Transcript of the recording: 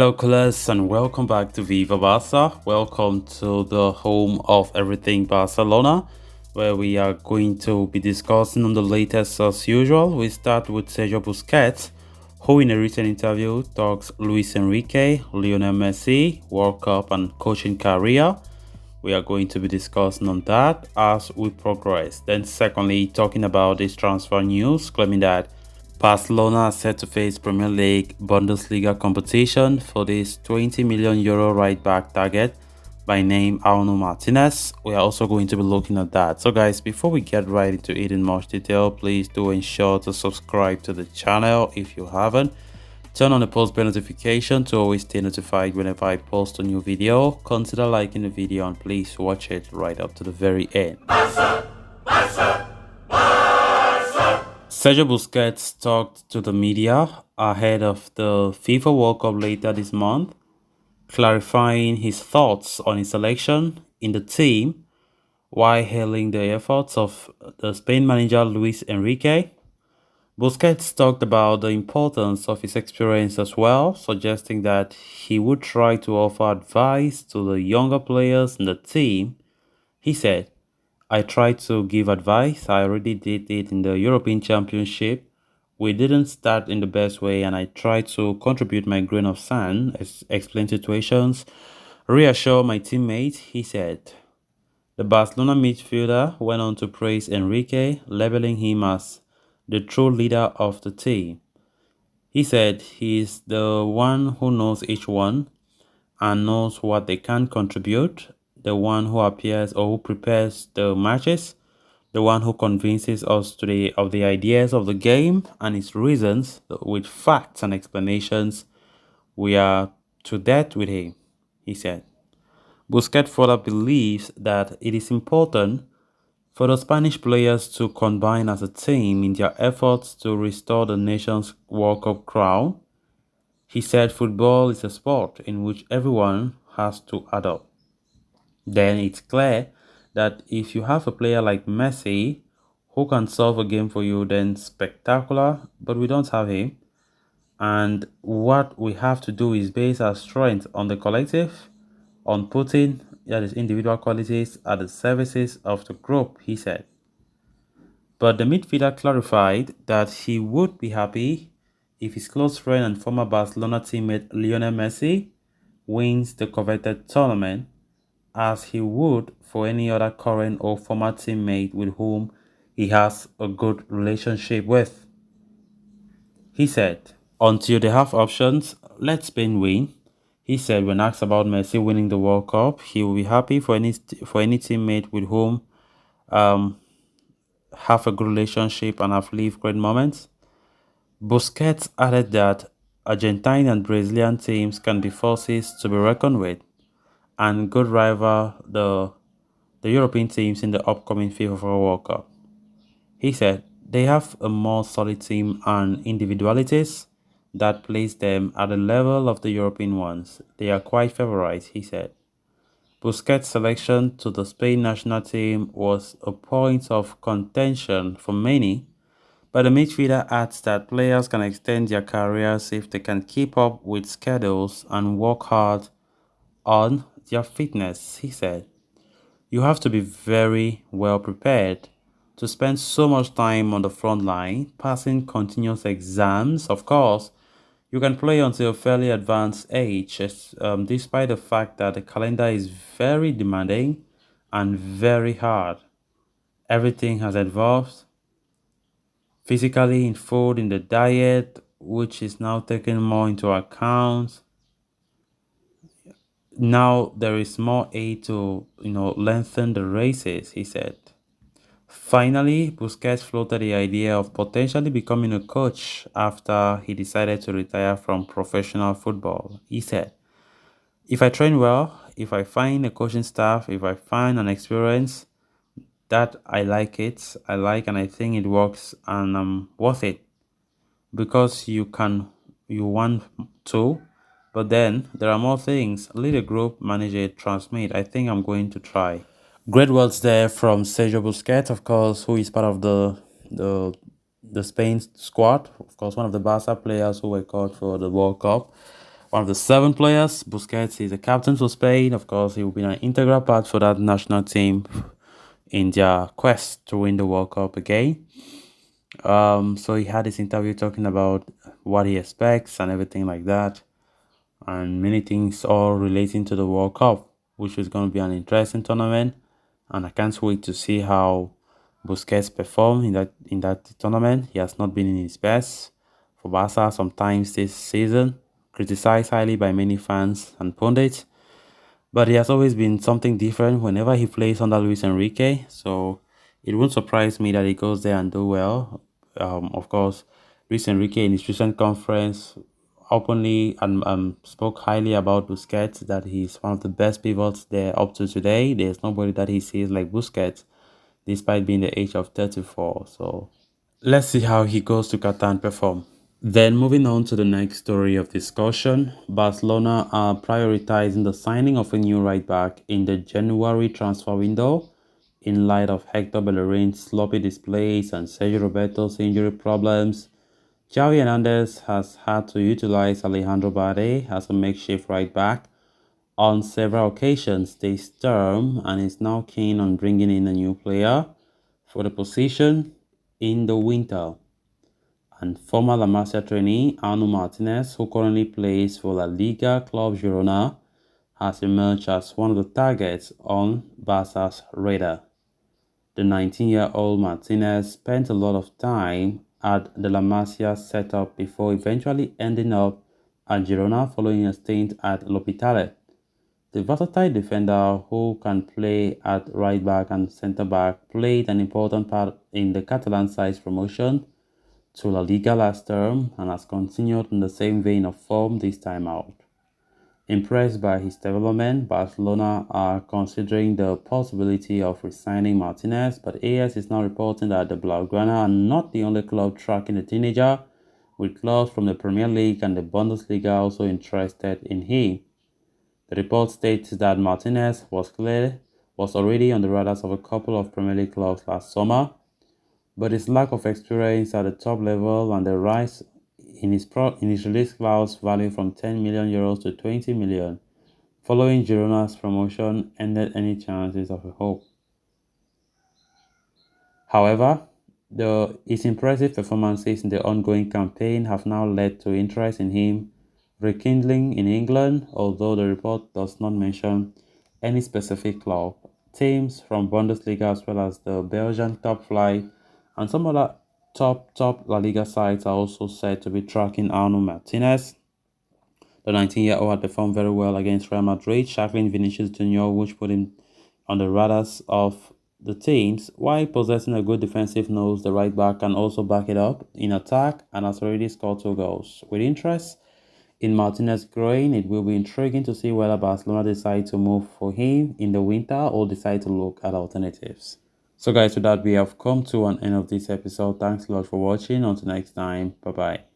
Hello, colors, and welcome back to Viva Barca. Welcome to the home of everything Barcelona, where we are going to be discussing on the latest as usual. We start with Sergio Busquets, who in a recent interview talks Luis Enrique, Lionel Messi, World Cup, and coaching career. We are going to be discussing on that as we progress. Then, secondly, talking about this transfer news, claiming that Barcelona are set to face Premier League Bundesliga competition for this €20 million right back target by name Arno Martinez. We are also going to be looking at that. So guys, before we get right into it in much detail, please do ensure to subscribe to the channel if you haven't. Turn on the post bell notification to always stay notified whenever I post a new video. Consider liking the video and please watch it right up to the very end. Barca! Barca! Sergio Busquets talked to the media ahead of the FIFA World Cup later this month, clarifying his thoughts on his selection in the team while hailing the efforts of the Spain manager Luis Enrique. Busquets talked about the importance of his experience as well, suggesting that he would try to offer advice to the younger players in the team. He said, "I tried to give advice. I already did it in the European Championship. We didn't start in the best way, and I tried to contribute my grain of sand, explain situations, reassure my teammates," he said. The Barcelona midfielder went on to praise Enrique, labeling him as the true leader of the team. He said he is the one who knows each one and knows what they can contribute, the one who appears or who prepares the matches, the one who convinces us today of the ideas of the game and its reasons with facts and explanations. We are to that with him, he said. Busquets further believes that it is important for the Spanish players to combine as a team in their efforts to restore the nation's World Cup crown. He said football is a sport in which everyone has to add up. Then it's clear that if you have a player like Messi who can solve a game for you, then spectacular, but we don't have him. And what we have to do is base our strength on the collective, on putting that is individual qualities at the services of the group, he said. But the midfielder clarified that he would be happy if his close friend and former Barcelona teammate Lionel Messi wins the coveted tournament, as he would for any other current or former teammate with whom he has a good relationship with. He said, "Until they have options, let Spain win." He said when asked about Messi winning the World Cup, he will be happy for any teammate with whom have a good relationship and have lived great moments. Busquets added that Argentine and Brazilian teams can be forces to be reckoned with and could rival the European teams in the upcoming FIFA World Cup. He said they have a more solid team and individualities that place them at the level of the European ones. They are quite favorites, he said. Busquets' selection to the Spain national team was a point of contention for many, but the midfielder adds that players can extend their careers if they can keep up with schedules and work hard on their fitness, he said. You have to be very well prepared to spend so much time on the front line, passing continuous exams. Of course, you can play until a fairly advanced age, despite the fact that the calendar is very demanding and very hard. Everything has evolved physically in food, in the diet, which is now taken more into account. Now there is more aid to, lengthen the races, he said. Finally, Busquets floated the idea of potentially becoming a coach after he decided to retire from professional football. He said, "If I train well, if I find a coaching staff, if I find an experience that I like and I think it works and I'm worth it, because you want to, but then there are more things. Lead a group, manage it, transmit. I think I'm going to try." Great words there from Sergio Busquets, of course, who is part of the Spain squad. Of course, one of the Barca players who were called for the World Cup. one of the seven players. Busquets is the captain for Spain. Of course, he will be an integral part for that national team in their quest to win the World Cup again. So he had this interview talking about what he expects and everything like that, and many things all relating to the World Cup, which is going to be an interesting tournament. And I can't wait to see how Busquets perform in that tournament. He has not been in his best for Barca sometimes this season, criticized highly by many fans and pundits. But he has always been something different whenever he plays under Luis Enrique. So it won't surprise me that he goes there and do well. Of course, Luis Enrique in his recent conference openly and spoke highly about Busquets, that he's one of the best pivots there up to today. There's nobody that he sees like Busquets, despite being the age of 34. So let's see how he goes to Qatar and perform. Then moving on to the next story of discussion, Barcelona are prioritizing the signing of a new right back in the January transfer window in light of Hector Bellerin's sloppy displays and Sergio Roberto's injury problems. Xavi Hernandez has had to utilize Alejandro Balde as a makeshift right back on several occasions this term and is now keen on bringing in a new player for the position in the winter. And former La Masia trainee Anu Martinez, who currently plays for La Liga club Girona, has emerged as one of the targets on Barca's radar. The 19-year-old Martinez spent a lot of time at the La Masia setup before eventually ending up at Girona following a stint at L'Hospitalet. The versatile defender who can play at right back and centre back played an important part in the Catalan side's promotion to La Liga last term and has continued in the same vein of form this time out. Impressed by his development, Barcelona are considering the possibility of re-signing Martinez, but AS is now reporting that the Blaugrana are not the only club tracking the teenager, with clubs from the Premier League and the Bundesliga also interested in him. The report states that Martinez was already on the radars of a couple of Premier League clubs last summer, but his lack of experience at the top level and the rise in his release clause value from 10 million euros to 20 million following Girona's promotion ended any chances of a hope. However, his impressive performances in the ongoing campaign have now led to interest in him rekindling in England, although the report does not mention any specific club. Teams from Bundesliga as well as the Belgian top flight and some other top La Liga sides are also said to be tracking Arno Martinez. The 19-year-old had performed very well against Real Madrid, shackling Vinicius Junior, which put him on the radars of the teams. While possessing a good defensive nose, the right back can also back it up in attack and has already scored 2 goals. With interest in Martinez growing, it will be intriguing to see whether Barcelona decide to move for him in the winter or decide to look at alternatives. So guys, with that, we have come to an end of this episode. Thanks a lot for watching. Until next time, bye bye.